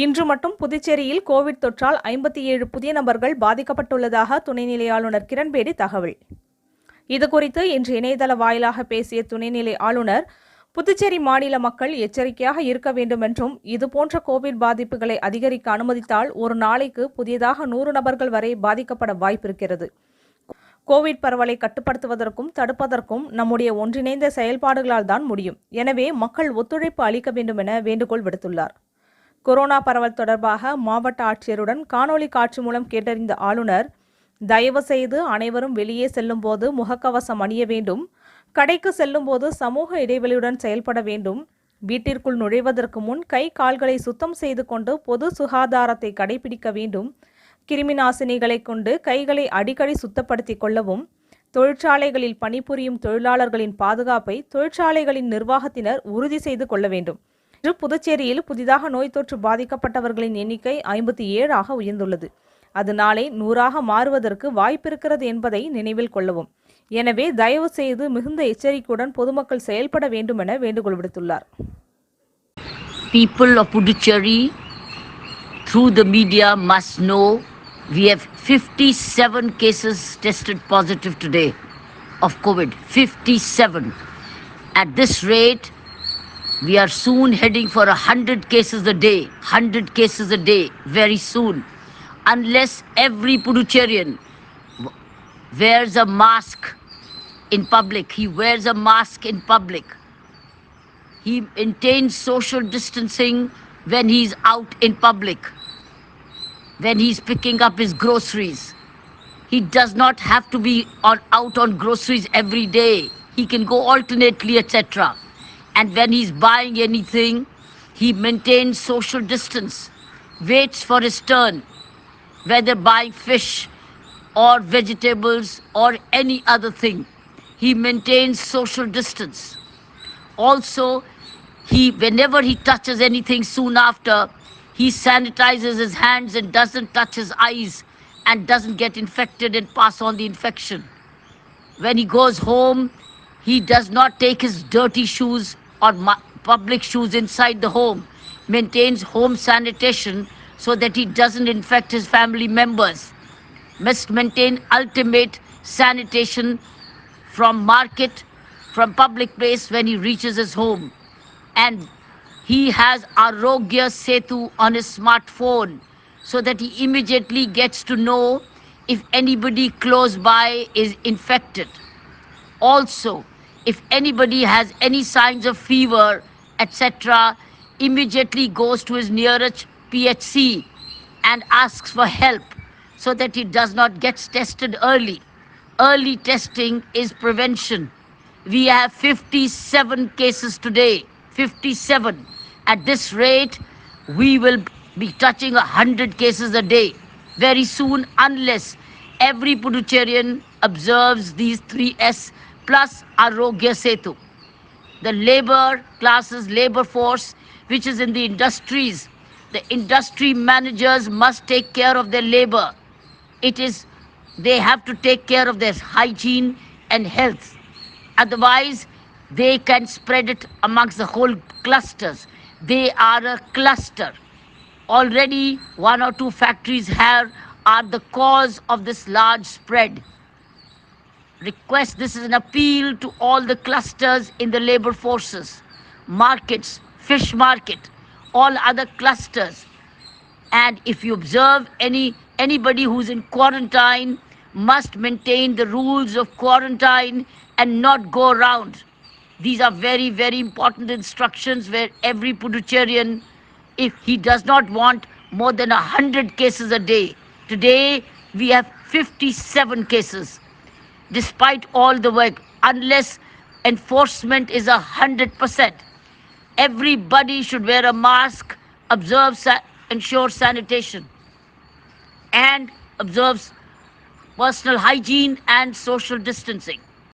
இன்று மட்டும் புதுச்சேரியில் கோவிட் தொற்றால் 57 புதிய நபர்கள் பாதிக்கப்பட்டுள்ளதாக துணைநிலை ஆளுநர் கிரண்பேடி தகவல். இதுகுறித்து இன்று இணையதள வாயிலாக பேசிய துணைநிலை ஆளுநர், புதுச்சேரி மாநில மக்கள் எச்சரிக்கையாக இருக்க வேண்டும் என்றும், இதுபோன்ற கோவிட் பாதிப்புகளை அதிகரிக்க அனுமதித்தால் ஒரு நாளைக்கு புதியதாக 100 நபர்கள் வரை பாதிக்கப்பட வாய்ப்பிருக்கிறது. கோவிட் பரவலை கட்டுப்படுத்துவதற்கும் தடுப்பதற்கும் நம்முடைய ஒன்றிணைந்த செயல்பாடுகளால் தான் முடியும். எனவே மக்கள் ஒத்துழைப்பு அளிக்க வேண்டும் என வேண்டுகோள் விடுத்துள்ளார். கொரோனா பரவல் தொடர்பாக மாவட்ட ஆட்சியருடன் காணொலி காட்சி மூலம் கேட்டறிந்த ஆளுநர், தயவு செய்து அனைவரும் வெளியே செல்லும் போது முகக்கவசம் அணிய வேண்டும், கடைக்கு செல்லும் போது சமூக இடைவெளியுடன் செயல்பட வேண்டும், வீட்டிற்குள் நுழைவதற்கு முன் கை கால்களை சுத்தம் செய்து கொண்டு பொது சுகாதாரத்தை கடைபிடிக்க வேண்டும், கிருமிநாசினிகளை கொண்டு கைகளை அடிக்கடி சுத்தப்படுத்திக் கொள்ளவும், தொழிற்சாலைகளில் பணிபுரியும் தொழிலாளர்களின் பாதுகாப்பை தொழிற்சாலைகளின் நிர்வாகத்தினர் உறுதி செய்து கொள்ள வேண்டும். இன்று புதுச்சேரியில் புதிதாக நோய் தொற்று பாதிக்கப்பட்டவர்களின் எண்ணிக்கை 57ஆக உயர்ந்துள்ளது. அது நாளை 100ஆக மாறுவதற்கு வாய்ப்பிருக்கிறது என்பதை நினைவில் கொள்ளவும். எனவே தயவு செய்து மிகுந்த எச்சரிக்கையுடன் பொதுமக்கள் செயல்பட வேண்டும் என வேண்டுகோள் விடுத்துள்ளார். People of Puducherry, through the media, must know we have 57 cases tested positive today of COVID. 57. At this rate, we are soon heading for 100 cases a day. 100 cases a day, very soon. Unless every Puducherrian wears a mask in public, he wears a mask in public. He maintains social distancing when he's out in public, when he's picking up his groceries. He does not have to be out on groceries every day. He can go alternately, etc. And when he's buying anything, he maintains social distance, waits for his turn, whether buying fish or vegetables or any other thing. He maintains social distance. Also, whenever he touches anything soon after, he sanitizes his hands and doesn't touch his eyes and doesn't get infected and pass on the infection. When he goes home, he does not take his dirty shoes or public shoes inside the home, maintains home sanitation so that he doesn't infect his family members, must maintain ultimate sanitation from market, from public place when he reaches his home. And he has Arogya Setu on his smartphone so that he immediately gets to know if anybody close by is infected. Also, if anybody has any signs of fever, etc., immediately goes to his nearest PHC and asks for help so that he does not get tested early. Early testing is prevention. We have 57 cases today, 57. At this rate, we will be touching 100 cases a day very soon, unless every Puducherrian observes these 3S plus Arogya Setu. The labor classes, labor force, which is in the industries, the industry managers must take care of their labor. They have to take care of their hygiene and health. Otherwise, they can spread it amongst the whole clusters. They are a cluster. Already, 1 or 2 factories here are the cause of this large spread. This is an appeal to all the clusters in the labor forces, markets, fish market, all other clusters. And if you observe anybody who's in quarantine must maintain the rules of quarantine and not go around. These are very, very important instructions where every Puducherrian, if he does not want more than 100 cases a day, today we have 57 cases. Despite all the work, unless enforcement is 100%, everybody should wear a mask, ensure sanitation, and observes personal hygiene and social distancing.